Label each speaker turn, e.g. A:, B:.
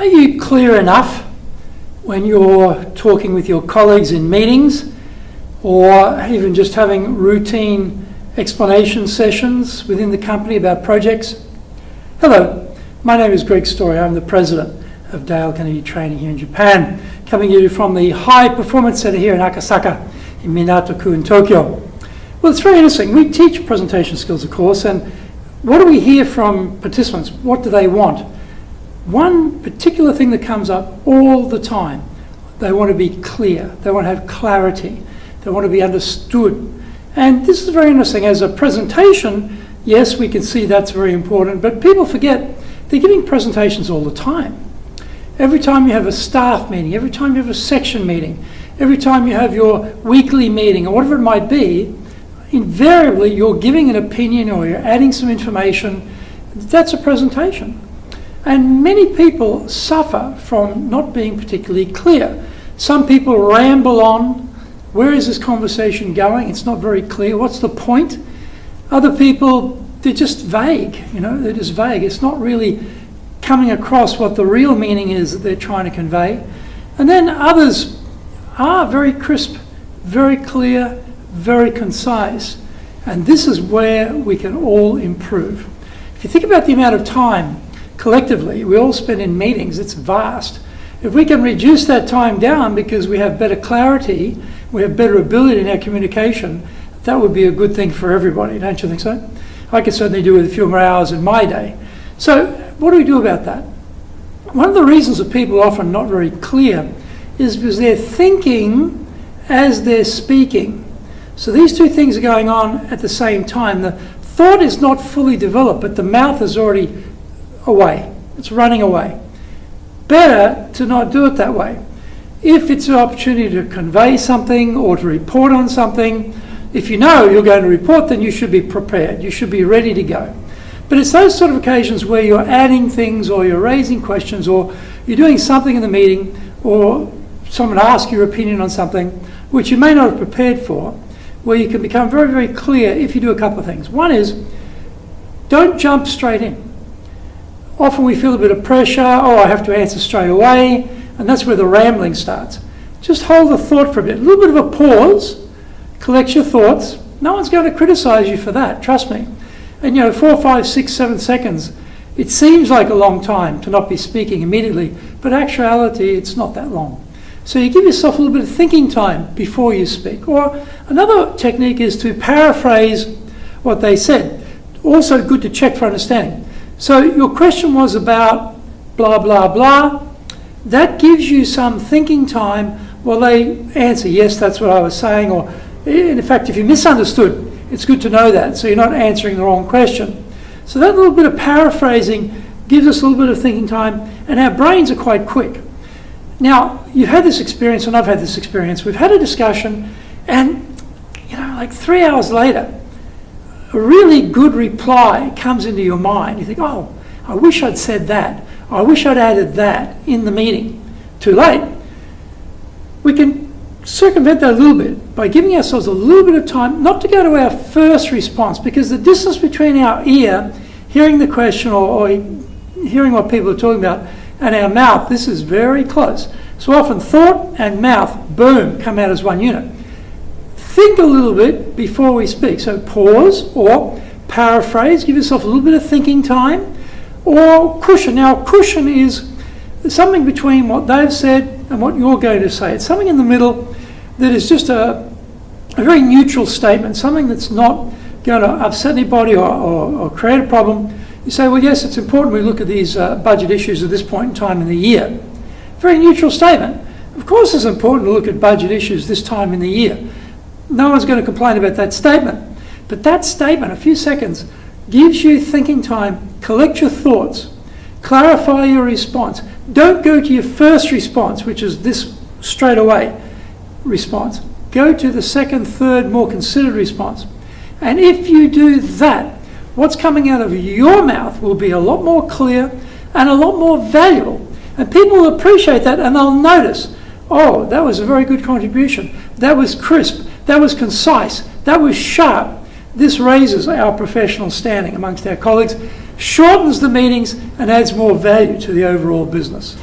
A: Are you clear enough when you're talking with your colleagues in meetings, or even just having routine explanation sessions within the company about projects? Hello, my name is Greg Story. I'm the president of Dale Carnegie Training here in Japan, coming to you from the High Performance Center here in Akasaka, in Minato-ku in Tokyo. Well, it's very interesting. We teach presentation skills, of course, and what do we hear from participants? What do they want? One particular thing that comes up all the time, they want to be clear, they want to have clarity, they want to be understood. And this is very interesting. As a presentation, yes, we can see that's very important, but people forget they're giving presentations all the time. Every time you have a staff meeting, every time you have a section meeting, every time you have your weekly meeting, or whatever it might be, invariably you're giving an opinion or you're adding some information. That's a presentation. And many people suffer from not being particularly clear. Some people ramble on. Where is this conversation going? It's not very clear. What's the point? Other people, they're just vague. They're just vague. It's not really coming across what the real meaning is that they're trying to convey. And then others are very crisp, very clear, very concise. And this is where we can all improve. If you think about the amount of time collectively we all spend in meetings, it's vast. If we can reduce that time down because we have better clarity, we have better ability in our communication, that would be a good thing for everybody, don't you think so? I could certainly do with a few more hours in my day. So what do we do about that? One of the reasons that people are often not very clear is because they're thinking as they're speaking. So these two things are going on at the same time. The thought is not fully developed, but the mouth is already away. It's running away. Better to not do it that way. If it's an opportunity to convey something or to report on something, if you know you're going to report, then you should be prepared. You should be ready to go. But it's those sort of occasions where you're adding things or you're raising questions or you're doing something in the meeting or someone asks your opinion on something which you may not have prepared for, where you can become very, very clear if you do a couple of things. One is, don't jump straight in. Often we feel a bit of pressure, I have to answer straight away, and that's where the rambling starts. Just hold the thought for a bit, a little bit of a pause, collect your thoughts. No one's going to criticize you for that, trust me. And 4, 5, 6, 7 seconds, it seems like a long time to not be speaking immediately, but in actuality it's not that long. So you give yourself a little bit of thinking time before you speak. Or another technique is to paraphrase what they said. Also good to check for understanding. So your question was about blah, blah, blah. That gives you some thinking time while they answer, yes, that's what I was saying. Or in fact, if you misunderstood, it's good to know that, so you're not answering the wrong question. So that little bit of paraphrasing gives us a little bit of thinking time, and our brains are quite quick. Now, you've had this experience, and I've had this experience. We've had a discussion, and like 3 hours later, a really good reply comes into your mind. You think, I wish I'd said that. I wish I'd added that in the meeting. Too late. We can circumvent that a little bit by giving ourselves a little bit of time not to go to our first response, because the distance between our ear, hearing the question or hearing what people are talking about, and our mouth, this is very close. So often thought and mouth, boom, come out as one unit. Think a little bit before we speak. So pause or paraphrase, give yourself a little bit of thinking time, or cushion. Now cushion is something between what they've said and what you're going to say. It's something in the middle that is just a very neutral statement, something that's not going to upset anybody or create a problem. You say, well, yes, it's important we look at these budget issues at this point in time in the year. Very neutral statement. Of course it's important to look at budget issues this time in the year. No one's going to complain about that statement. But that statement, a few seconds, gives you thinking time, collect your thoughts, clarify your response. Don't go to your first response, which is this straight away response. Go to the second, third, more considered response. And if you do that, what's coming out of your mouth will be a lot more clear and a lot more valuable. And people will appreciate that, and they'll notice, that was a very good contribution. That was crisp. That was concise. That was sharp. This raises our professional standing amongst our colleagues, shortens the meetings, and adds more value to the overall business.